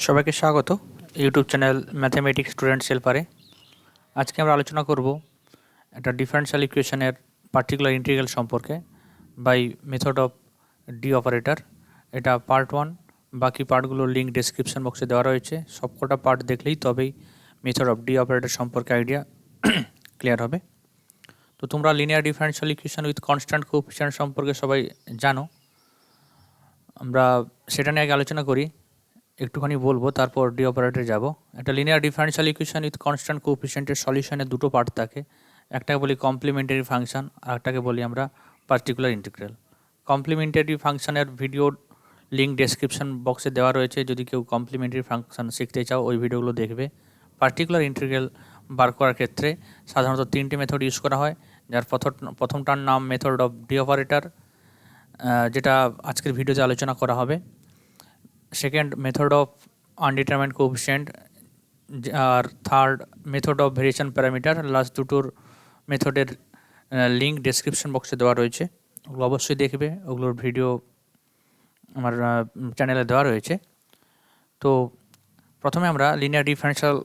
সবাইকে স্বাগত YouTube channel mathematics students হেল্পারে। আজকে আমরা আলোচনা করব একটা ডিফারেনশিয়াল ইকুয়েশনের পার্টিকুলার ইন্টিগ্রাল সম্পর্কে by method of D operator. এটা পার্ট 1, বাকি পার্টগুলোর লিঙ্ক ডেসক্রিপশন বক্সে দেওয়া রয়েছে। সবকটা পার্ট দেখলেই তবেই মেথড অফ ডি অপারেটর সম্পর্কে আইডিয়া ক্লিয়ার হবে। তো তোমরা linear differential equation with constant coefficient সম্পর্কে সবাই জানো। আমরা সেটা নিয়ে আগে আলোচনা করি, একটুখানি বলবো, তারপর ডি অপারেটরে যাব। একটা linear differential equation with constant কোএফিসিয়েন্টের সলিউশনে দুটো পার্ট থাকে। একটাকে বলি কমপ্লিমেন্টারি ফাংশন, আর একটাকে বলি আমরা পার্টিকুলার ইন্টিগ্রাল। কমপ্লিমেন্টারি ফাংশনের ভিডিও লিঙ্ক ডেসক্রিপশন বক্সে দেওয়া রয়েছে, যদি কেউ কমপ্লিমেন্টারি ফাংশন শিখতে চাও ওই ভিডিওগুলো দেখবে। পার্টিকুলার ইন্টিগ্রাল বার করার ক্ষেত্রে সাধারণত তিনটি মেথড ইউজ করা হয়, যার প্রথমটার নাম মেথড অফ ডি অপারেটর, যেটা আজকের ভিডিওতে আলোচনা করা হবে। Second method of undetermined coefficient, আর third method of variation parameter. Last দুটোর মেথডের লিঙ্ক ডেসক্রিপশন বক্সে দেওয়া রয়েছে, ওগুলো অবশ্যই দেখবে, ওগুলোর ভিডিও আমার চ্যানেলে দেওয়া রয়েছে। তো প্রথমে আমরা linear differential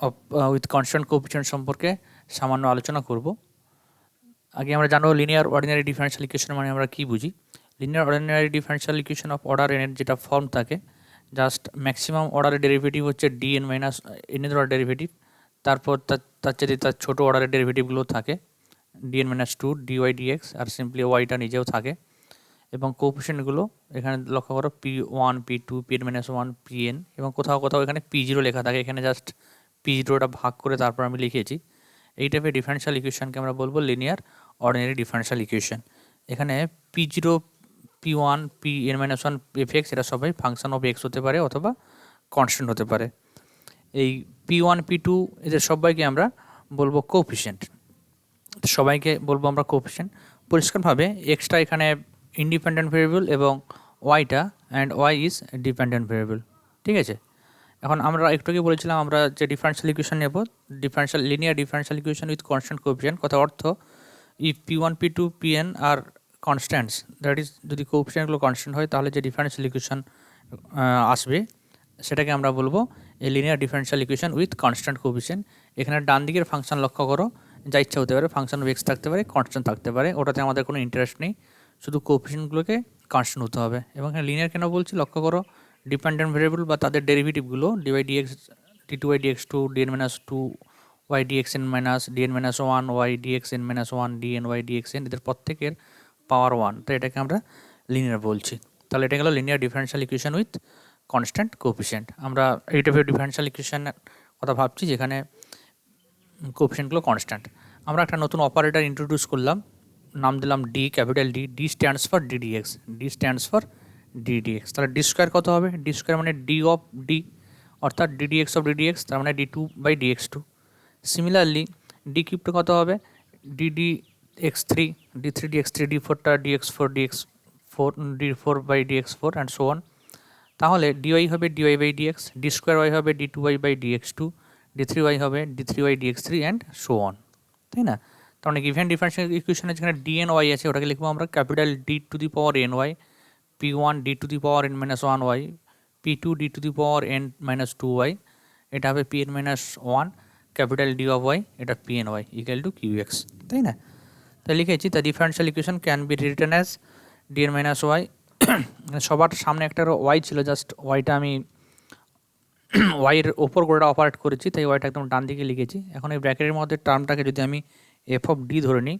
of with constant coefficient সম্পর্কে সামান্য আলোচনা করব। আগে আমরা জানবো লিনিয়ার অর্ডিনারি ডিফারেনশিয়াল ইকুয়েশন মানে আমরা কী বুঝি। Linear ordinary differential equation of order এনের যেটা ফর্ম থাকে, জাস্ট ম্যাক্সিমাম অর্ডারের ডেরিভেটিভ হচ্ছে dn মাইনাস এনের অর্ডার ডেরিভেটিভ, তারপর তার চেয়ে তার ছোটো অর্ডারের ডেরিভেটিভগুলো থাকে dn মাইনাস 2 dy dx, আর সিম্পলি ওয়াইটা নিজেও থাকে। এবং কোএফিসিয়েন্টগুলো এখানে লক্ষ্য করো p1 p2 pn minus 1 pn, এবং কোথাও কোথাও এখানে p0 লেখা থাকে, এখানে জাস্ট p0টা ভাগ করে তারপর আমি লিখেছি। এই টাইপের ডিফারেনশিয়াল ইকুয়েশনকে আমরা বলবো লিনিয়ার অর্ডিনারি ডিফারেনশিয়াল ইকুয়েশন। এখানে p0 p1 pn minus 1 fx এটা সবাই ফাংশন অফ এক্স হতে পারে অথবা কনস্ট্যান্ট হতে পারে। এই p1 p2 এদের সবাইকে আমরা বলবো কোএফিসিয়েন্ট, সবাইকে বলবো আমরা কোএফিসিয়েন্ট। পরিষ্কারভাবে এক্সটা এখানে ইন্ডিপেন্ডেন্ট ভেরিয়েবল এবং ওয়াইটা and y is dependent variable, ঠিক আছে। এখন আমরা একটু আগে বলেছিলাম আমরা যে ডিফারেনশিয়াল ইকুয়েশন নেব, linear differential equation with constant coefficient. কথা অর্থ if p1 p2 pn are constants, that is যদি কোএফিসিয়েন্টগুলো কনস্ট্যান্ট হয় তাহলে যে ডিফারেনশিয়াল ইকুয়েশন আসবে সেটাকে আমরা বলবো a linear differential equation with constant coefficient. এখানে ডান দিকের ফাংশন লক্ষ্য করো, যা ইচ্ছা হতে পারে, ফাংশন অফ এক্স থাকতে পারে, কনস্ট্যান্ট থাকতে পারে, ওটাতে আমাদের কোনো ইন্টারেস্ট নেই, শুধু কোএফিসিয়েন্টগুলোকে কনস্ট্যান্ট হতে হবে। এবং এখানে লিনিয়ার কেন বলছি লক্ষ্য করো, ডিপেন্ডেন্ট ভেরিয়েবল বা তাদের ডেরিভেটিভগুলো dy dx d2y dx2 dn minus 2 y dxn minus dn minus 1 y dxn minus 1 dn y dxn, এদের প্রত্যেকের পাওয়ার 1, তো এটাকে আমরা লিনিয়ার বলছি। তাহলে এটা গেল linear differential equation with constant coefficient. আমরা এই টাইপের ডিফারেনশিয়াল ইকুয়েশনের কথা ভাবছি যেখানে কোএফিসিয়েন্টগুলো কনস্ট্যান্ট। আমরা একটা নতুন অপারেটর ইন্ট্রোডিউস করলাম, নাম দিলাম D, capital D. D stands for D dx, D stands for D dx. তাহলে ডি স্কোয়ার কত হবে? ডি স্কোয়ার মানে ডি অফ ডি, অর্থাৎ D dx of D dx, তার মানে D two by dx two. Similarly D কিউবটা কত হবে? D D x three, D three D x three, D ফোরটা D x four, D x four, D four by D x four and so on. তাহলে dy হবে dy by dx, D square y হবে D two y by dx two, D three y হবে D three y dx three and so on, তাই না? তার মানে given differential ইকুয়েশনে যেখানে ডি এন ওয়াই আছে ওটাকে লিখবো আমরা capital D to the power n y, P one D to the power n minus one y, P two D to the power n minus two y, এটা হবে P n minus one, capital D of y, এটা P n y equal to Q x, তাই না? তাই লিখেছি the differential equation can be written as D n minus y. সবার সামনে একটা ওয়াই ছিল, জাস্ট ওয়াইটা আমি ওয়াইয়ের ওপর গোটা অপারেট করেছি, তাই ওয়াইটা একদম ডান দিকে লিখেছি। এখন এই ব্র্যাকেটের মধ্যে টার্মটাকে যদি আমি এফ অফ ডি ধরে নিই,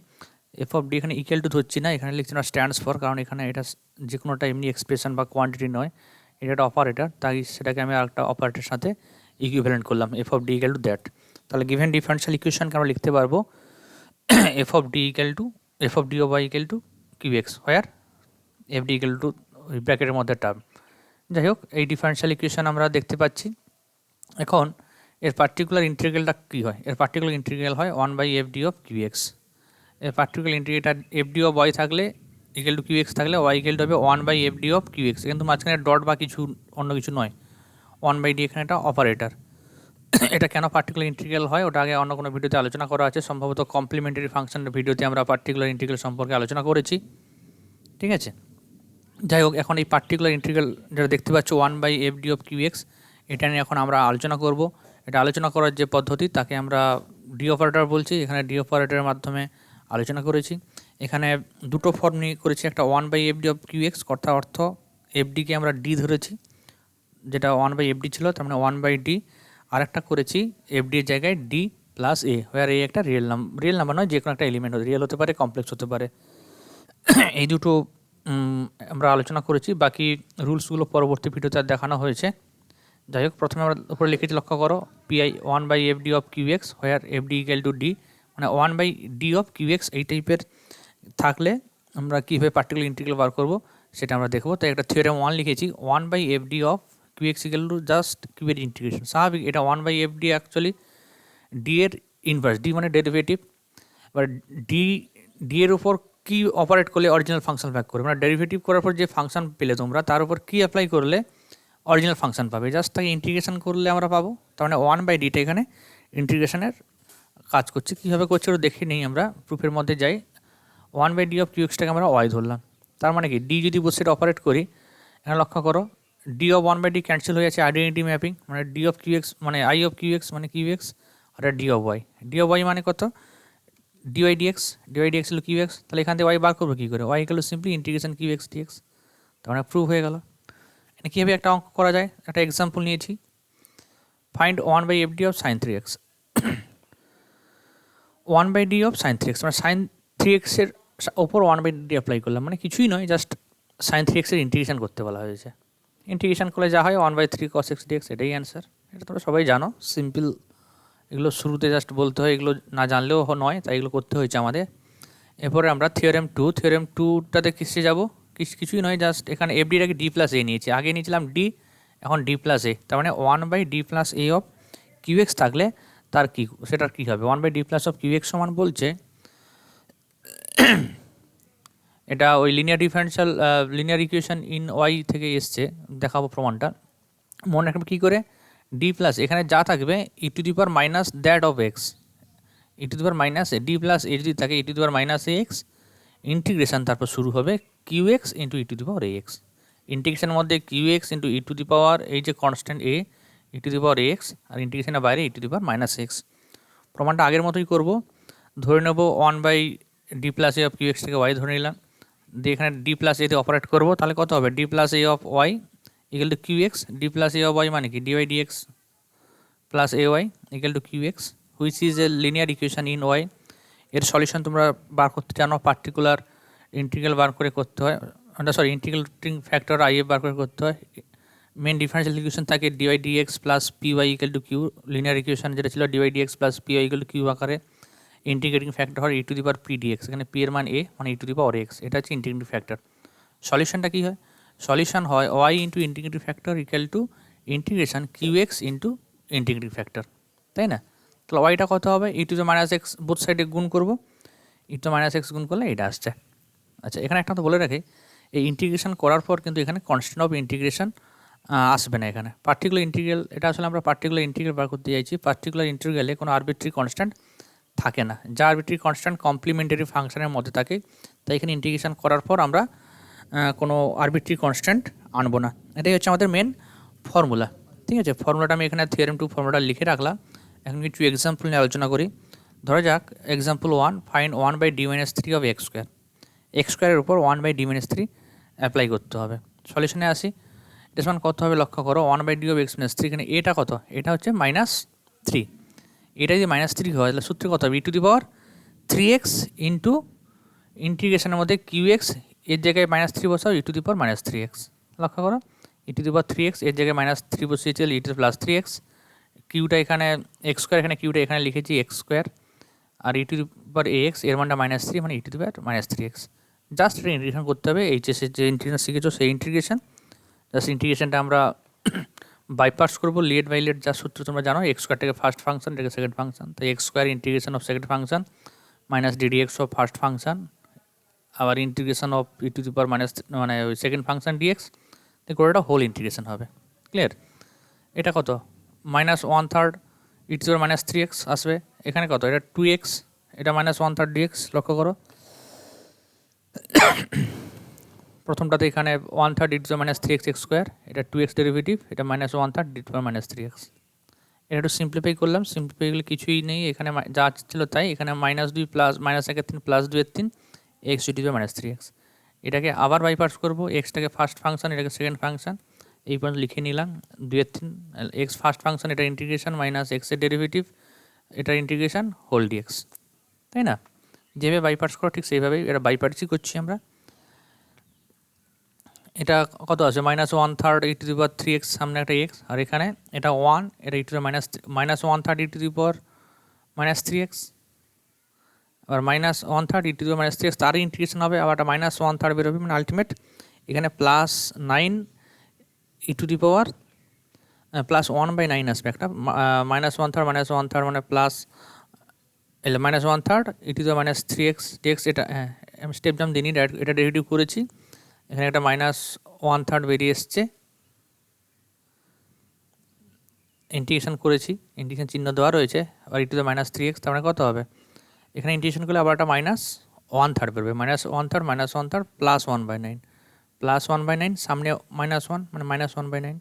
এফ অফ ডি এখানে ইকুয়াল টু ধরছি না, এখানে লিখছি না স্ট্যান্ডস ফর, কারণ এখানে এটা যে কোনোটা এমনি এক্সপ্রেশন বা কোয়ান্টিটি নয়, এটা একটা অপারেটর, তাই সেটাকে আমি আরেকটা অপারেটরের সাথে ইকুইভ্যালেন্ট করলাম, F of D equal to that. তাহলে গিভেন ডিফারেনশিয়াল ইকুয়েশনকে আমরা লিখতে পারবো F of D equal to F of D of Y equal to Q X, where F D equal to ওই ব্র্যাকেটের মধ্যে টার্ম। যাই হোক, এই ডিফারেনশিয়াল ইকুয়েশন আমরা দেখতে পাচ্ছি। এখন এর পার্টিকুলার ইন্টিগ্রালটা কী হয়? এর পার্টিকুলার ইন্টিগ্রাল হয় 1 by F D of Q x. এর পার্টিকুলার ইন্টিগ্রেটার এফ ডি অফ ওয়াই থাকলে ইকুয়াল টু কিউ এক্স থাকলে ওয়াই ইকুয়াল টু হবে 1 by F D of Q x, কিন্তু মাঝখানে ডট বা কিছু অন্য কিছু নয়, 1 বাই ডি এখানে একটা অপারেটর। এটা কেন পার্টিকুলার ইন্টিগ্রাল হয় ওটা আগে অন্য কোনো ভিডিওতে আলোচনা করা আছে, সম্ভবত কমপ্লিমেন্টারি ফাংশনের ভিডিওতে আমরা পার্টিকুলার ইন্টিগ্রাল সম্পর্কে আলোচনা করেছি, ঠিক আছে। যাই হোক, এখন এই পার্টিকুলার ইন্টিগ্রাল যেটা দেখতে পাচ্ছ 1 by F D of Q X, এটা নিয়ে এখন আমরা আলোচনা করব। এটা আলোচনা করার যে পদ্ধতি তাকে আমরা ডি অপারেটর বলছি। এখানে ডি অপারেটরের মাধ্যমে আলোচনা করেছি। এখানে দুটো ফর্ম নিয়ে করেছি, একটা 1/fd অফ কিউ এক্স, অর্থ এফডিকে আমরা ডি ধরেছি, যেটা 1/fd ছিল, তার মানে 1/d। আর একটা করেছি এফডি এর জায়গায় ডি প্লাস এ, হোয়ার এ একটা রিয়েল নাম্বার নয়, যে কোনো একটা এলিমেন্ট রিয়েল হতে পারে, কমপ্লেক্স হতে পারে। এই দুটো আমরা আলোচনা করেছি। বাকি রুলসগুলো পরবর্তী ভিডিওতে দেখানো হয়েছে। যাই হোক, প্রথমে আমরা উপরে লিখেছি, লক্ষ্য করো, PI 1/fd of Q X, where FD equal to D, মানে 1/d অফ কিউ এক্স এই টাইপের থাকলে আমরা কীভাবে পার্টিকুলার ইন্টিগ্রাল বার করবো সেটা আমরা দেখবো। তাই একটা থিওরেম 1 লিখেছি, 1/fd of Q X equal to just Q এর ইন্টিগ্রেশন। স্বাভাবিক, এটা 1/fd অ্যাকচুয়ালি ডি এর ইনভার্স, ডি মানে ডেরিভেটিভ। এবার ডি এর উপর কি অপারেট করলে অরিজিনাল ফাংশন ব্যাক করবে, মানে ডেরিভেটিভ করার পর যে ফাংশন পেলে তোমরা, তার উপর কি অ্যাপ্লাই করলে অরিজিনাল ফাংশন পাবে, জাস্ট তাকে ইন্টিগ্রেশন করলে আমরা পাবো। তার মানে 1/dটা এখানে ইন্টিগ্রেশনের কাজ করছে। কীভাবে করছে ওটা দেখে নিই, আমরা প্রুফের মধ্যে যাই। 1/d অফ কিউ এক্সটাকে আমরা ওয়াই ধরলাম। তার মানে কি, ডি যদি বসে অপারেট করি, এখানে লক্ষ্য করো, ডি অফ 1/d ক্যান্সেল হয়ে যাচ্ছে, আইডেন্টিটি ম্যাপিং, মানে ডি অফ কিউ এক্স মানে আই অফ কিউ এক্স মানে কিউ এক্স, আর D of Y. D of Y মানে কত, ডিওয়াই ডিএক্স, ডিওয়াই ডিএক্স হলো কিউ এক্স। তাহলে এখান থেকে ওয়াই বার করবো কী করে, Y equal to simply integration Q X D X. তার মানে প্রুভ হয়ে গেল। এখানে কীভাবে একটা অঙ্ক করা যায়, একটা এক্সাম্পল নিয়েছি, find 1/fd of sign 3x। 1/d of sign 3x, মানে সাইন 3x এর ওপর 1/d অ্যাপ্লাই করলাম, মানে কিছুই নয়, জাস্ট সাইন 3x এর ইন্টিগ্রেশন করতে বলা হয়েছে। ইন্টিগ্রেশন করলে যা হয় 1/3 cos x dx, এটাই অ্যান্সার। এটা তোমরা সবাই জানো, সিম্পল। এগুলো শুরুতে জাস্ট বলতে হয়, এগুলো না জানলেও নয়, তাই এগুলো করতে হয়েছে আমাদের। এরপরে আমরা থিওরেম 2টাতে কিসে যাব, কিছুই নয়, জাস্ট এখানে এফডিটাকে ডি প্লাস এ নিয়েছি, আগে নিয়েছিলাম ডি, এখন ডি প্লাস এ। তার মানে 1/d plus A of Q x থাকলে তার কি, সেটার কী হবে, 1/d plus of Q x সমান বলছে, এটা ওই লিনিয়ার ইকুয়েশন ইন ওয়াই থেকে এসছে, দেখাবো প্রমাণটা। মনে রাখবে কী করে, ডি প্লাস এখানে যা থাকবে e to the power minus that of x, e to the power minus a, D plus a যদি থাকে e to the power minus a x, integration তারপর শুরু হবে Q x into e to the power a x. ইন্টিগ্রেশনের মধ্যে Q x into e to the power এই যে constant a, e to the power a x, আর ইন্টিগ্রেশনের বাইরে e to the power minus x. প্রমাণটা আগের মতোই করবো, ধরে নেবো 1/d plus A of Q X থেকে ওয়াই ধরে নিলাম, দিয়ে এখানে ডি প্লাস এতে অপারেট করবো, তাহলে কত হবে, D plus A of Y equal to Q X, D plus A of Y মানে কি, D Y dx plus A Y equal to Q X, which is a linear equation in Y. এর solution তোমরা বার করতে জানো, particular integral বার করে করতে হয়, ইন্টিগ্রেটিং ফ্যাক্টর আই এফ বার করে করতে হয়। মেন ডিফারেন্সিয়াল ইকুয়েশন থাকে dy dx plus P y equal to Q, linear equation যেটা ছিল dy dx plus P y equal to Q আকারে। ইন্টিগ্রেটিং ফ্যাক্টর হয় e to the power P dx, এখানে পি এর মান এ মানে e to the power x, এটা হচ্ছে ইন্টিগ্রেটিং ফ্যাক্টর। সলিউশনটা কী হয়, সলিউশন হয় y into integrating factor equal to integration Q x into integrating factor, তাই না? তাহলে ওয়াইটা কত হবে, e to the minus x, both সাইডে গুণ করবো, ই টু মাইনাস এক্স গুণ করলে এটা আসছে। আচ্ছা, এখানে একটা তো বলে রাখি, এই ইন্টিগ্রেশন করার পর কিন্তু এখানে কনস্ট্যান্ট অফ ইন্টিগ্রেশন আসবে না, এখানে পার্টিকুলার ইন্টিগ্রাল, এটা আসলে আমরা পার্টিকুলার ইন্টিগ্রাল বার করতে চাইছি। পার্টিকুলার ইন্টিগ্রালে কোনো আরবিট্রারি কনস্ট্যান্ট থাকে না, যা আরবিট্রারি কনস্ট্যান্ট কমপ্লিমেন্টারি ফাংশনের মধ্যে থাকে, তাই এখানে ইন্টিগ্রেশন করার পর আমরা কোনো আরবিট্রারি কনস্ট্যান্ট আনবো না। এটাই হচ্ছে আমাদের মেন ফর্মুলা, ঠিক আছে? ফর্মুলাটা আমি এখানে থিওরেম 2 ফর্মুলাটা লিখে রাখলাম। এখন কিছু এক্সাম্পল নিয়ে আলোচনা করি। ধরা যাক example 1, find 1/d minus 3 of x square. X স্কোয়ারের উপর 1/d মাইনাস 3 অ্যাপ্লাই করতে হবে। সলিউশনে আসি, এটা সমান কত হবে, লক্ষ্য করো, 1/d অফ এক্স মাইনাস 3, এখানে এটা কত, এটা হচ্ছে -3, এটা যদি -3 হয় তাহলে সূত্রে কত হবে, e to the power 3x into ইন্টিগ্রেশনের মধ্যে কিউ এক্স, এর জায়গায় -3 বসাও, ই টু দি পাওয়ার -3x। লক্ষ্য করো, ই টু দি পাওয়ার 3x, এর জায়গায় -3 বসিয়েছি, ই টু প্লাস 3x, কিউটা এখানে এক্স স্কোয়ার, এখানে কিউটা এখানে লিখেছি এক্স স্কোয়ার, আর e to the power x, এর মানটা -3 মানে e to the power -3x। Just এটা ইন্টিগ্রেশন করতে হবে, এইচএসের যে ইন্টিগ্রেশন শিখেছো সেই ইন্টিগ্রেশন, জাস্ট ইন্টিগ্রেশনটা আমরা বাইপাস করবো, লিড বাই লিড, যা সূত্র তোমরা জানো, এক্স স্কোয়ারটাকে ফার্স্ট ফাংশন, এটাকে সেকেন্ড ফাংশন, তাই x square integration of second function minus d dx of first function, আবার integration of e to the power minus মানে ওই সেকেন্ড ফাংশন ডিএক্স, করে এটা হোল ইন্টিগ্রেশন হবে। ক্লিয়ার? এটা কত, -1/3 e to the power -3x আসবে, এখানে কত, এটা 2x, এটা -1/3 dx, লক্ষ্য করো। প্রথমটাতে এখানে 1/3 e to the minus 3x x square, এটা 2x ডেরিভেটিভ, এটা minus 1/3 e to the minus 3x। এটা একটু সিম্পলিফাই করলাম, সিম্পলিফাই করলে কিছুই নেই, এখানে যা ছিল তাই, এখানে -2 plus -1/3 plus 2/3 x E to the minus 3x। এটাকে আবার বাই পার্টস করবো, এক্সটাকে ফার্স্ট ফাংশন, এটাকে সেকেন্ড ফাংশন, এই পর্যন্ত লিখে নিলাম 2/3 এক্স ফার্স্ট ফাংশন, এটা ইন্টিগ্রেশন মাইনাস এক্সের ডেরিভেটিভ, এটা ইন্টিগ্রেশন হোল ডিএক্স, তাই না? যেভাবে বাই পার্টস করো ঠিক সেইভাবেই এটা বাই পার্টসই করছি আমরা। এটা কত আছে -1/3 e to the power 3x, সামনে একটা x, আর এখানে এটা 1, এটা ই to the -1/3 e to the power -3x, আবার -1/3 e to the power -3x, তারই ইন্টিগ্রেশন হবে, আবার এটা -1/3 বেরোবে, মানে আলটিমেট এখানে +9 ই টু দি পাওয়ার +1/9 আসবে, একটা -1/3 মানে plus -1/3 e to the power -3x dx। এটা হ্যাঁ আমি স্টেপ জাম্প দিইনি, এটা ডেরিভেটিভ করেছি, এখানে একটা -1/3 বেরিয়ে এসছে, ইন্টিগ্রেশন করেছি, ইন্টিগ্রেশন চিহ্ন দেওয়া রয়েছে, আর ই টু দ্য -3x, তার মানে কত হবে, এখানে ইন্টিগ্রেশন করলে আবার একটা -1/3 বেরোবে, -1/3 প্লাস 1/9, প্লাস 1/9, সামনে -1 মানে -1/9,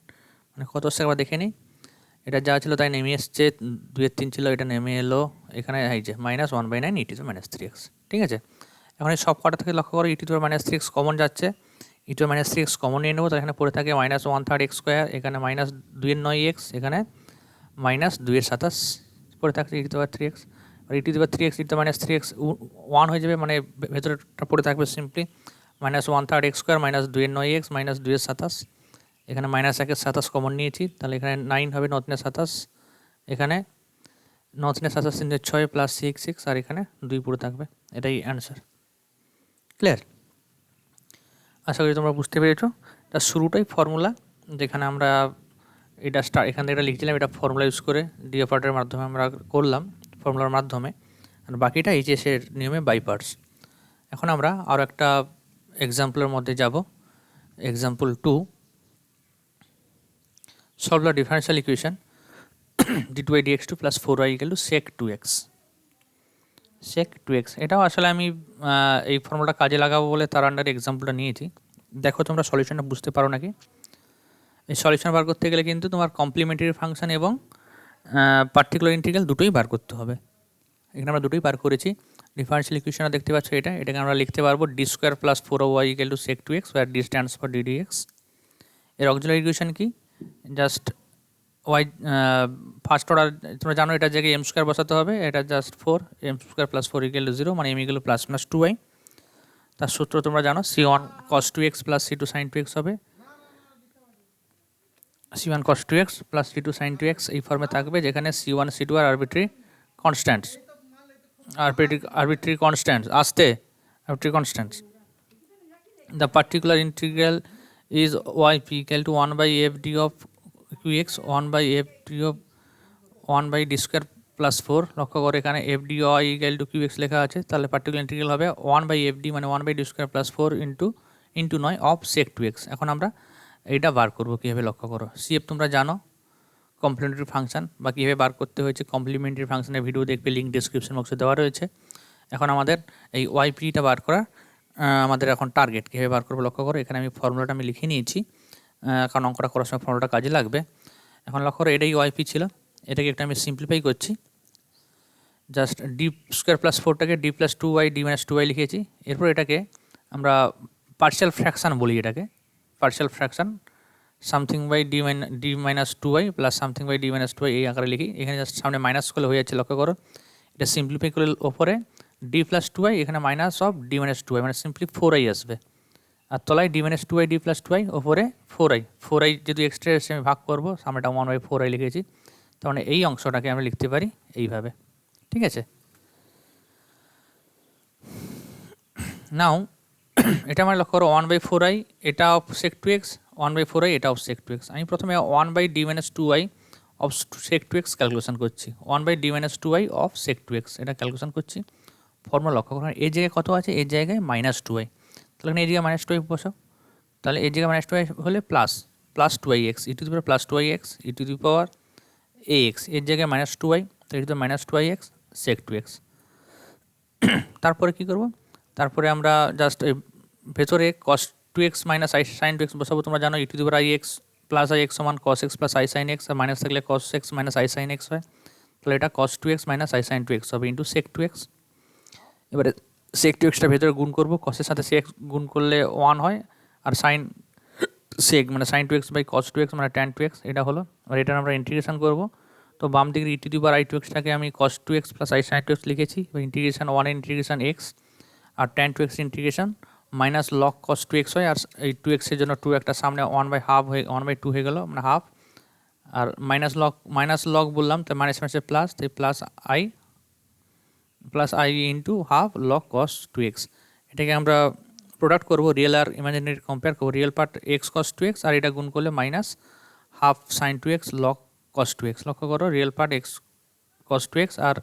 মানে কত আসছে একবার দেখে নিই। এটা যা ছিল তাই নেমে এসছে, 2/3 ছিল, এটা নেমে এলো, এখানে এই যে -1/9 ই টু দ্য -3x, ঠিক আছে। এখন এই সব কটা থেকে লক্ষ্য করো ই টু দ্য -3x কমন যাচ্ছে, ই টু দ্য -3x কমন নিয়ে নেবো, তো এখানে পড়ে থাকে -1/3 x স্কোয়ার, এখানে -2/9x, এখানে -2/27 পড়ে থাকছে ই টু দ্য 3x, আর e to the 3x e to the -3x 1 হয়ে যাবে, মানে ভেতরেটা পড়ে থাকবে সিম্পলি -1/3 x স্কোয়ার -2/9x -2/27, এখানে -1/27 কমন নিয়েছি, তাহলে এখানে 9 হবে, 9×9 = 27, এখানে 9×9 = 6 প্লাস 6 আর এখানে 2 পড়ে থাকবে, এটাই অ্যান্সার। ক্লিয়ার? আশা করি তোমরা বুঝতে পেরেছো। তার শুরুটাই ফর্মুলা, যেখানে আমরা এটা এখান থেকে এটা লিখছিলাম, এটা ফর্মুলা ইউজ করে ডি অপারেটরের মাধ্যমে আমরা করলাম, ফর্মুলার মাধ্যমে, আর বাকিটা এইচএসের নিয়মে বাই পার্টস। এখন আমরা আরও একটা এক্সাম্পলের মধ্যে যাব। Example 2, solve the differential equation d2 dx2 plus 4y = sec 2x। sec 2x এটাও আসলে আমি এই ফর্মুলাটা কাজে লাগাবো বলে তার আন্ডারে এক্সাম্পলটা নিয়েছি। দেখো তোমরা সলিউশনটা বুঝতে পারো নাকি। এই সলিউশন বার করতে গেলে কিন্তু তোমার কমপ্লিমেন্টারি ফাংশন এবং পার্টিকুলার ইন্টিগ্রাল দুটোই বার করতে হবে। এখানে আমরা দুটোই বার করেছি। ডিফারেন্সিয়াল ইকুয়েশনটা দেখতে পাচ্ছ, এটাকে আমরা লিখতে পারবো d² + 4y = sec 2x, where d stands for ddx। এর অক্সিলারি ইকুয়েশন কি, জাস্ট ওয়াই ফার্স্ট অর্ডার তোমরা জানো, এটার জায়গায় m² বসাতে হবে, এটা জাস্ট 4, m² + 4 = 0, মানে m = + 2y। তার সূত্র তোমরা জানো, c1 cos 2x + c2 sin 2x হবে, c1 cos 2x + c2 sin 2x এই ফর্মে থাকবে, যেখানে c1 c2 আর arbitrary constants, arbitrary constants, arbitrary constants. The particular integral is yp = 1/fd of qx 1/fd of 1/d² + 4। লক্ষ্য করে এখানে fdy = qx লেখা আছে, তাহলে পার্টিকুলার ইন্টিগ্রাল হবে 1/fd মানে 1/d² + 4 into 9 of sec 2x। এখন আমরা এইটা বার করবো কীভাবে, লক্ষ্য করো। CF তোমরা জানো, কমপ্লিমেন্টারি ফাংশন, বা কীভাবে বার করতে হয়েছে কমপ্লিমেন্টারি ফাংশনের ভিডিও দেখবে, লিঙ্ক ডিসক্রিপশন বক্সে দেওয়া রয়েছে। এখন আমাদের এই ওয়াইপিটা বার করা আমাদের এখন টার্গেট, কীভাবে বার করবো লক্ষ্য করো। এখানে আমি ফর্মুলাটা লিখে নিয়েছি, কারণ অঙ্কটা করার সময় ফর্মুলাটা কাজে লাগবে। এখন লক্ষ্য করো, এটাই ওয়াইপি ছিল, এটাকে একটা আমি সিম্পলিফাই করছি, just d² + 4টাকে d + 2y d - 2y লিখেছি। এরপর এটাকে আমরা পার্শিয়াল ফ্র্যাকশান বলি, এটাকে partial fraction something by d - 2y plus something by d - 2y এই আকারে লিখি। এখানে জাস্ট সামনে মাইনাস করলে হয়ে যাচ্ছে, লক্ষ্য করো। এটা সিম্পলিফাই করলে ওপরে d + 2y, এখানে মাইনাস অফ d - 2y, মানে সিম্পলি 4y আসবে, আর তলায় d - 2y d + 2y, ওপরে 4y যেহেতু এক্সট্রা এসে আমি ভাগ করবো, সামনেটা 1/4y লিখেছি, তার মানে এই অংশটাকে আমরা লিখতে পারি এইভাবে, ঠিক আছে। নাও এটা আমার লক্ষ্য করো 1/4y এটা অফ sec 2x, 1/4y এটা অফ sec 2x। আমি প্রথমে 1/d - 2y of sec 2x calculation করছি, 1/d - 2y of sec 2x এটা ক্যালকুলেশন করছি। ফর্মুলা লক্ষ্য করুন, এই জায়গায় কত আছে, এই জায়গায় -2y, তাহলে এই জায়গায় -2y বসাও, তাহলে এই জায়গায় -2y হলে plus 2x e to the power +2x e to the power ax, এর জায়গায় -2y, তো e to the power -2x sec 2x। তারপরে কী করব, তারপরে আমরা জাস্ট ভেতরে cos two x minus i sine two x বসাবো, তোমরা জানো e to the power i x plus i x সমান cos x plus i sine x, আর মাইনাস থাকলে cos x minus i sine x হয়, তাহলে এটা cos two x minus i sine two x হবে ইন্টু সেক টু এক্স। এবারে sec two extra ভেতরে গুণ করবো, কসের সাথে সেক গুণ করলে 1 হয়, আর সাইন সেক মানে sine two X by cos two X মানে ট্যান টু এক্স এটা হলো। আর এটার আমরা ইন্টিগ্রেশন করবো, তো বাম দিকের e to the power i two এক্সটাকে আমি cos two x plus i sine two x লিখেছি, ইন্টিগ্রেশন 1 ইন্টিগ্রেশন এক্স, আর tan two x integration minus log cos two x হয়, আর এই টু এক্সের জন্য টু একটা সামনে 1/2 হয়ে 1/2 হয়ে গেলো মানে হাফ, আর মাইনাস লক বললাম তো মাইনাস মাইনাসে প্লাস, তাই plus i into half log cos two x. এটাকে আমরা প্রোডাক্ট করবো, রিয়েল আর ইমাজিনারি কম্পেয়ার করবো, real part x cos two x আর এটা গুণ করলে minus half sine two x log cos two x. লক্ষ্য করো real part x cos two x আর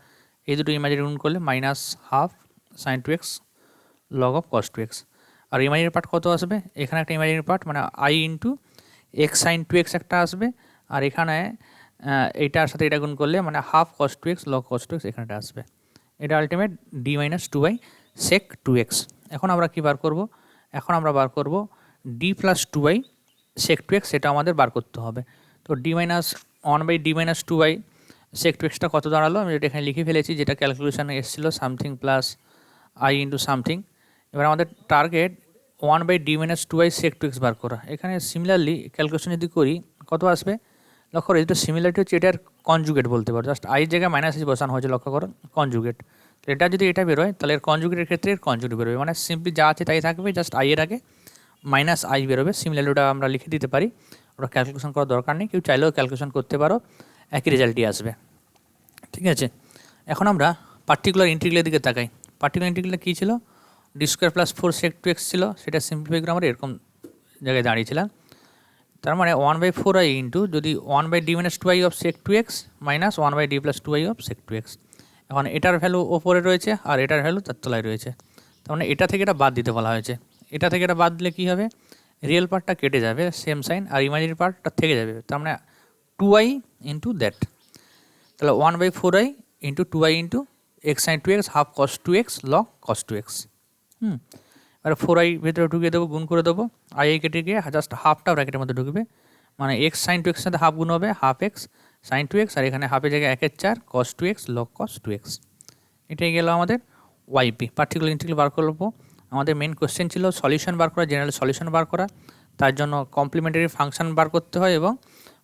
এই দুটো ইমাজিনারি গুণ করলে minus half sine two x log of cos two x. আর ইমাজিনারি পার্ট কত আসবে, এখানে একটা ইমাজিনারি পার্ট মানে I into X sine two X একটা আসবে, আর এখানে এইটার সাথে এটা গুণ করলে মানে half cos two x log cos two X এখানটা আসবে। এটা ultimate D minus two by sec two X. এখন আমরা কী বার করব, এখন আমরা বার করব D plus two by sec two X, সেটা আমাদের বার করতে হবে। তো D minus 1 by D minus two by sec two এক্সটা কত দাঁড়ালো, আমি যেটা এখানে লিখে ফেলেছি, যেটা ক্যালকুলেশানে এসেছিলো something plus i into something. এবার আমাদের target 1 by D minus two by sec two x বার করা। এখানে সিমিলারলি ক্যালকুলেশন যদি করি কত আসবে, লক্ষ্য করো যেটা সিমিলারিটি হচ্ছে এটার কনজুগেট বলতে পারো, জাস্ট আই জায়গায় মাইনাস এস বসানো হয়েছে, লক্ষ্য করো কনজুগেট। তো এটা যদি এটা বেরোয় তাহলে এর কনজুগেটের ক্ষেত্রে এর কনজুগেট বেরোবে, মানে সিম্পলি যা আছে তাই থাকবে, জাস্ট আই এর আগে মাইনাস আই বেরোবে। সিমিলারলি ওটা আমরা লিখে দিতে পারি, ওটা ক্যালকুলেশন করার দরকার নেই, কেউ চাইলেও ক্যালকুলেশন করতে পারো, একই রেজাল্টই আসবে। ঠিক আছে, এখন আমরা পার্টিকুলার ইন্টিগ্রালের দিকে তাকাই। পার্টিকুলার ইন্টিগ্রাল কী ছিল, ডি স্কোয়ার প্লাস 4 সেক টু এক্স ছিল, সেটা সিম্পলিফাই করে আমরা এরকম জায়গায় দাঁড়িয়েছিলাম। তার মানে 1/4i ইন্টু যদি 1 by D minus two I of sec two x minus 1 by D plus two I of sec two X. এখন এটার ভ্যালু ওপরে রয়েছে আর এটার ভ্যালু তার তলায় রয়েছে, তার মানে এটা থেকে এটা বাদ দিতে বলা হয়েছে। এটা থেকে এটা বাদ দিলে কী হবে, রিয়েল পার্টটা কেটে যাবে সেম সাইন, আর ইমাজিনারি পার্টটা থেকে যাবে, তার মানে 2i ইন্টু দ্যাট, তাহলে 1/4i into 2i into X sine two X half cos two x log cos two X. এবার 4i ভেতরে ঢুকিয়ে দেবো, গুণ করে দেবো, আই কেটে গিয়ে জাস্ট হাফটা ব্র্যাকেটের মধ্যে ঢুকবে, মানে এক্স সাইন টু এক্সের সাথে হাফ গুণ হবে half x sine two x, আর এখানে হাফের জায়গায় 1/4 cos two x log cos two x. এটাই গেল আমাদের ওয়াইপি, পার্টিকুলার ইন্টিগ্রাল বার করবো। আমাদের মেন কোশ্চেন ছিল সলিউশন বার করা, জেনারেল সলিউশন বার করা, তার জন্য কমপ্লিমেন্টারি ফাংশন বার করতে হয় এবং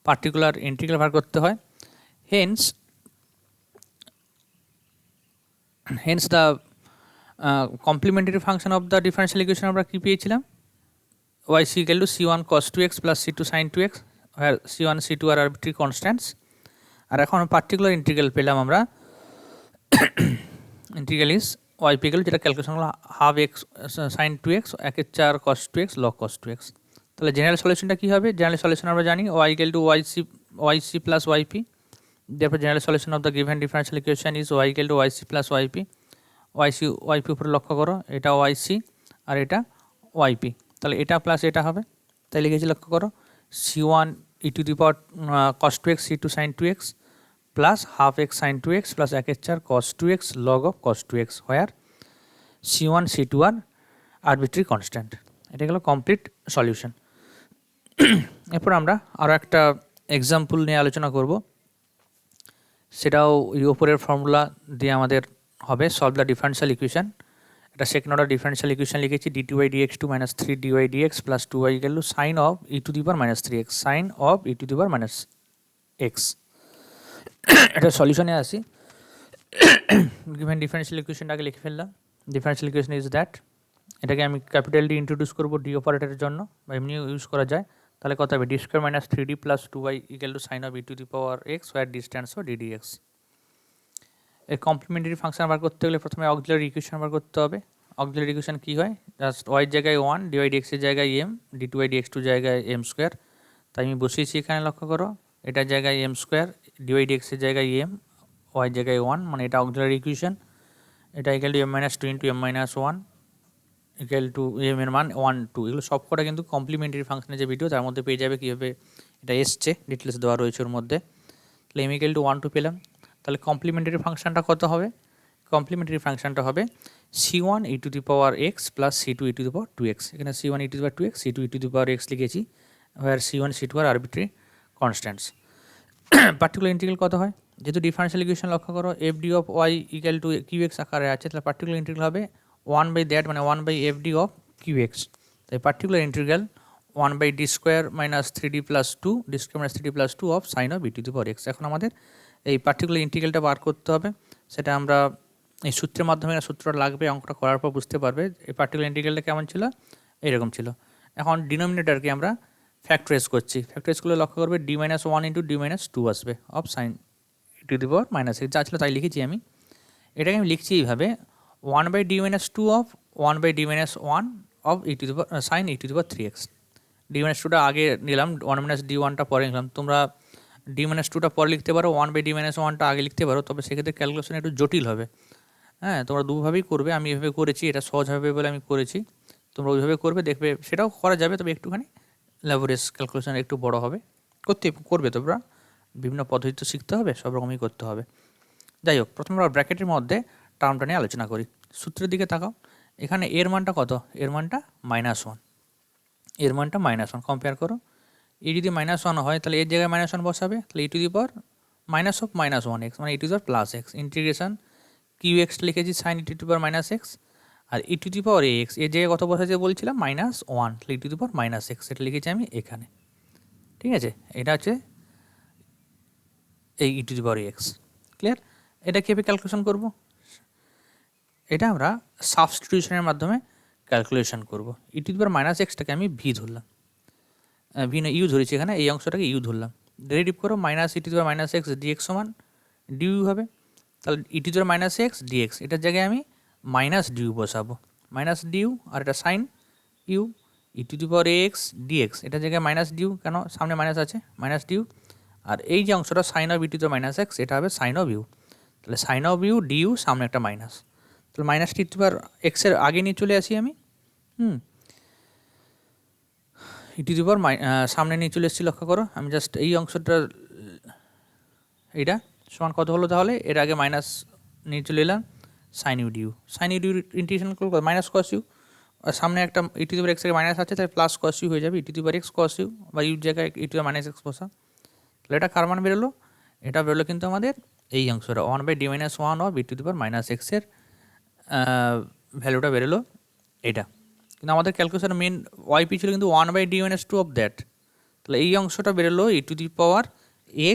পার্টিকুলার ইন্টিগ্রাল বার করতে হয়। Hence the complimentary function of the differential equation আমরা কী পেয়েছিলাম, y is equal to c1 cos 2x plus c2 sin 2x, where c1 c2 are arbitrary constants। আর এখন পার্টিকুলার ইন্টিগ্রাল পেলাম আমরা, ইন্টিগ্রাল ইজ y ইকুয়াল, যেটা calculation হলো half x sine 2x 1/4 cos 2x log cos 2x। তাহলে general সলিউশনটা কী হবে, general solution আমরা জানি y equal to yc plus yp, therefore general solution of the given differential equation is y equal to yc plus yp। yp উপরে লক্ষ্য করো, এটা yc আর এটা yp, তাহলে এটা প্লাস এটা হবে, তাই লিখেছি লক্ষ্য করো c1 e to the power cos 2x c2 sin 2x plus half x sine 2x plus 1/4 cos 2x log of cos 2x, where c1 c2 আর আরবিট্রারি কনস্ট্যান্ট। এটা গেল কমপ্লিট সলিউশন। এরপর আমরা আরও একটা এক্সাম্পল নিয়ে আলোচনা করব, সেটাও এই ওপরের ফর্মুলা দিয়ে আমাদের হবে সলভ দ্য ডিফারেন্সিয়াল ইকুয়েশন। এটা সেকেন্ড অর্ডার ডিফারেন্সিয়াল ইকুয়েশন লিখেছি, d2/dx2 minus 3dy/dx plus 2y equal to sin of e to the power minus 3x, sin of e to the power minus x। এটা সলিউশনে আসি, given differential ইকুয়েশনটাকে লিখে ফেললাম। Differential equation is that, এটাকে আমি capital D introduce করবো D অপারেটরের জন্য, বা এমনিও ইউজ করা যায়। তাহলে কত হবে, d square minus 3d plus 2y equal to sin of e to the power x, where d stands for ddx। এই কমপ্লিমেন্টারি ফাংশন বার করতে গেলে প্রথমে অক্সিলারি ইকুয়েশন বার করতে হবে। অক্সিলারি ইকুয়েশন কী হয়, জাস্ট y জায়গায় 1, dy/dx এর জায়গায় m, d2/dx2 জায়গায় m স্কোয়ার, তাই আমি বসিয়েছি এখানে, লক্ষ্য করো এটার জায়গায় m স্কোয়ার, dy/dx এর জায়গায় m, y জায়গায় 1, মানে এটা অক্সিলারি ইকুয়েশন। এটা equal to m minus 2 into m minus 1 equal to m এর মান 1 2। এগুলো সব কটা কিন্তু কমপ্লিমেন্টারি ফাংশনের যে ভিডিও তার মধ্যে পেয়ে যাবে, কীভাবে এটা এসছে ডিটেলস দেওয়া রয়েছে ওর মধ্যে। তাহলে m ইকুয়াল টু 1 2 পেলাম। তাহলে কমপ্লিমেন্টারি ফাংশনটা কত হবে, কমপ্লিমেন্টারি ফাংশনটা হবে c1 e to the power x plus c2 e to the power 2x। এখানে c1 e to the power 2x, c2 e to the power x লিখেছি, where c1 c2 আর আরবিট্রারি কনস্ট্যান্টস। পার্টিকুলার ইন্টিগ্রাল কত হয়, যেহেতু differential equation লক্ষ্য করো fd of y equal to qx আকারে আছে, তাহলে পার্টিকুলার ইন্টিগ্রাল হবে 1/that মানে 1/fd অফ qx। তাই particular integral 1/d square minus 3d plus 2 d square minus 3d plus 2 of sign of e to the power x। এখন আমাদের এই particular ইন্টিগ্রালটা বার করতে হবে, সেটা আমরা এই সূত্রের মাধ্যমে, সূত্রটা লাগবে, অঙ্কটা করার পর বুঝতে পারবে এই পার্টিকুলার ইন্টিগ্রালটা কেমন ছিল, এরকম ছিল। এখন ডিনোমিনেটরকে আমরা ফ্যাক্টরাইজ করছি, ফ্যাক্টরাইজ করলে লক্ষ্য করবে d minus 1 into d minus 2 আসবে of sign e to the power minus x, যা ছিল তাই লিখেছি আমি। এটাকে আমি লিখছি এইভাবে 1/d minus 2 of 1/d minus 1 of e to the power sine e to the power 3x। d minus 2টা আগে নিলাম, 1 মাইনাস d 1টা পরে নিলাম। তোমরা d মাইনাস 2টা পরে লিখতে পারো, 1/d মাইনাস 1টা আগে লিখতে পারো, তবে সেক্ষেত্রে ক্যালকুলেশন একটু জটিল হবে। হ্যাঁ, তোমরা দুভাবেই করবে, আমি এভাবে করেছি, এটা সহজ হবে বলে আমি করেছি, তোমরা ওইভাবে করবে, দেখবে সেটাও করা যাবে, তবে একটুখানি ল্যাবোরেস ক্যালকুলেশন একটু বড় হবে, করবে তোমরা, বিভিন্ন পদ্ধতি তো শিখতে হবে, সব রকমই করতে হবে। যাই হোক, প্রথমে আমরা ব্র্যাকেটের মধ্যে টার্মটা নিয়ে আলোচনা করি। সূত্রের দিকে তাকাও, এখানে এর মানটা কত, এর মানটা -1, এর মানটা -1 কম্পেয়ার করো। এ যদি -1 হয় তাহলে এর জায়গায় -1 বসাবে, তাহলে e to the power minus of -1x মানে e to the power plus x, integration qx লিখেছি sine e to the power -x, আর e to the power ax এর জায়গায় কত বসাতে বলছিলাম -1, তাহলে e to the power -x এটা লিখেছি আমি এখানে। ঠিক আছে, এটা হচ্ছে এই e to the power ax। Clear? এটা কীভাবে ক্যালকুলেশন করব, এটা আমরা সাবস্টিটিউশনের মাধ্যমে ক্যালকুলেশন করব। e টু দি পাওয়ার -xটাকে আমি v ধরলাম, v না ইউ ধরেছি, এখানে এই অংশটাকে ইউ ধরলাম। ডেরিভেটিভ করো, minus e to the power -x dx সমান du হবে, তাহলে e to the power -x dx এটার জায়গায় আমি মাইনাস ডিউ বসাবো, মাইনাস ডিউ, আর এটা sine U e to the power ax dx এটার জায়গায় মাইনাস ডিউ, কেন সামনে মাইনাস আছে, মাইনাস ডিউ, আর এই যে অংশটা sine of e to the power -x এটা হবে সাইন অফ ইউ, তাহলে সাইন অফ ইউ ডিউ, সামনে একটা মাইনাস, তাহলে minus T to the power x এর আগে নিয়ে চলে আসি আমি, e টু দি পাওয়ার সামনে নিয়ে চলে এসেছি, লক্ষ্য করো, আমি জাস্ট এই অংশটা, এইটা সমান কত হলো, তাহলে এর আগে মাইনাস নিয়ে চলে এলাম, sine U D U, sine U D U integration করবো মাইনাস কস ইউ, আর সামনে একটা e to the power x এর মাইনাস আছে, তাহলে প্লাস কস ইউ হয়ে যাবে, e to the power x cos U, বা ইউর জায়গায় e to the power -x বসা, তাহলে এটা কার মান বেরোলো, এটা বেরোলো কিন্তু আমাদের এই অংশটা 1/d minus 1 of e to the power -x এর ভ্যালুটা বেরোলো এটা। কিন্তু আমাদের ক্যালকুলেশন মেন ওয়াইপি ছিল কিন্তু 1/d মাইনাস 2 অফ দ্যাট, তাহলে এই অংশটা বেরোলো e to the power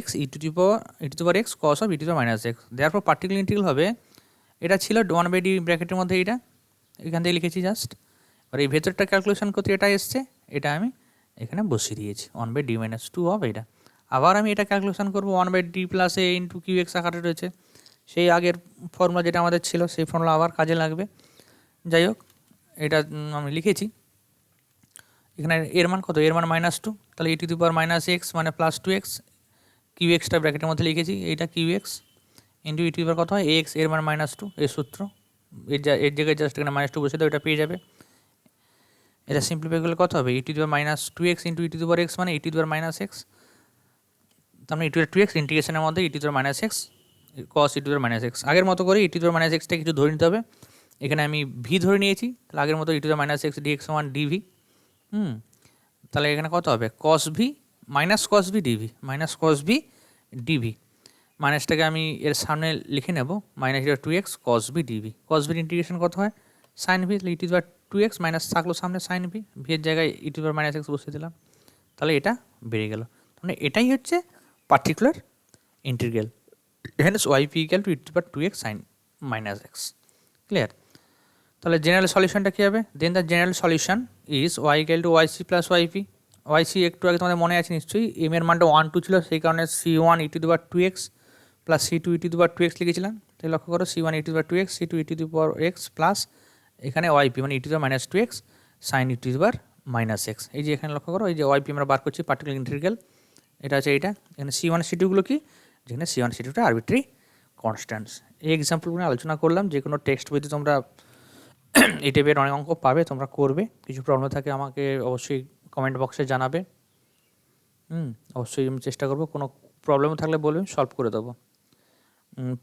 x e to the power x cos of e to the power -x, দেয়ারপর পার্টিকুলার ইন্টিগ্রাল হবে, এটা ছিল 1/d ব্র্যাকেটের মধ্যে, এইটা এখান থেকে লিখেছি জাস্ট, আর এই ভেতরটা ক্যালকুলেশন করতে এটা এসছে, এটা আমি এখানে বসিয়ে দিয়েছি 1/d মাইনাস 2 অফ এটা। আবার আমি এটা ক্যালকুলেশন করবো 1/d plus a into qx আকারে রয়েছে, সেই আগের ফর্মুলা যেটা আমাদের ছিল সেই ফর্মুলা আবার কাজে লাগবে। যাই হোক, এটা আমি লিখেছি, এখানে এর মান কত, এর মান -2, তাহলে e to the power -x মানে প্লাস 2x, qxটা ব্র্যাকেটের মধ্যে লিখেছি, এইটা qx into e to the power কত হয় x, এর মান -2, এর সূত্র, এর জায়গায় জাস্ট এখানে -2 বসে দাও, এটা পেয়ে যাবে। এটা সিম্পলিফাই করলে কত হবে, e to the power -2x into e to the power x মানে e to the power -x, তার মানে e to the power 2x ইন্টিগ্রেশনের মধ্যে e to the power -x cos e to the power -x, আগের মতো করে e to the পাওয়ার -xটা কিছু ধরে নিতে হবে, এখানে আমি v ধরে নিয়েছি, তাহলে আগের মতো e to the power -x dx সমান dv। তাহলে এখানে কত হবে, cos v minus cos v dv, minus cos v dv, মাইনাসটাকে আমি এর সামনে লিখে নেব, -2x cos v dv, cos v integration কত হয় sin v, তাহলে e to the power 2x minus থাকলো সামনে sin v, v এর জায়গায় e to the power -x বসিয়ে দিলাম, তাহলে এটা বেড়ে গেল, মানে এটাই হচ্ছে particular integral, hence yp equal to e to the power 2x sin -x। Clear? তাহলে জেনারেল সলিউশনটা কী হবে, then the general solution is y equal to yc plus yp, yc একটু আগে তোমাদের মনে আছে নিশ্চয়ই, m এর মানটা 1 2 ছিল, সেই কারণে c1 e to the power 2x plus c2 e to the power 2x লিখেছিলাম, তাই লক্ষ্য করো c1 e to the power 2x, c2 e to the power x plus এখানে yp মানে e to the power -2x sin e to the power -x, এই যে এখানে লক্ষ্য করো, এই যে yp আমরা বার করছি পার্টিকুলার ইন্টিগ্রাল, এটা আছে এইটা, এখানে c1 c2গুলো কি, যেখানে c1 c2টা আরবিট্রারি কনস্ট্যান্টস। এই এক্সাম্পলগুলো আলোচনা করলাম, যে কোনো টেক্সট বইতে তোমরা এই টাইপের অনেক অঙ্ক পাবে, তোমরা করবে, কিছু প্রবলেম থাকে আমাকে অবশ্যই কমেন্ট বক্সে জানাবে, অবশ্যই আমি চেষ্টা করবো, কোনো প্রবলেম থাকলে বলবেন, সলভ করে দেবো।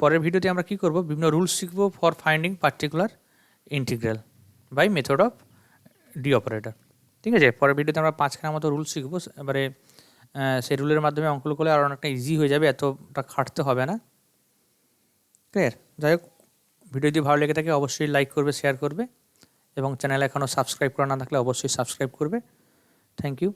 পরের ভিডিওতে আমরা কি করব, বিভিন্ন রুলস শিখব for finding particular integral by method of D operator. ঠিক আছে, পরের ভিডিওতে আমরা 5খানা মতো রুল শিখবো। এবারে সেই রুলের মাধ্যমে অঙ্কগুলো করলে আরও অনেকটা ইজি হয়ে যাবে, এতটা খাটতে হবে না। ক্লিয়ার? যাই হোক, ভিডিও যদি ভালো লেগে থাকে অবশ্যই লাইক করবে, শেয়ার করবে এবং চ্যানেল এখনও সাবস্ক্রাইব করা না থাকলে অবশ্যই সাবস্ক্রাইব করবে। Thank you.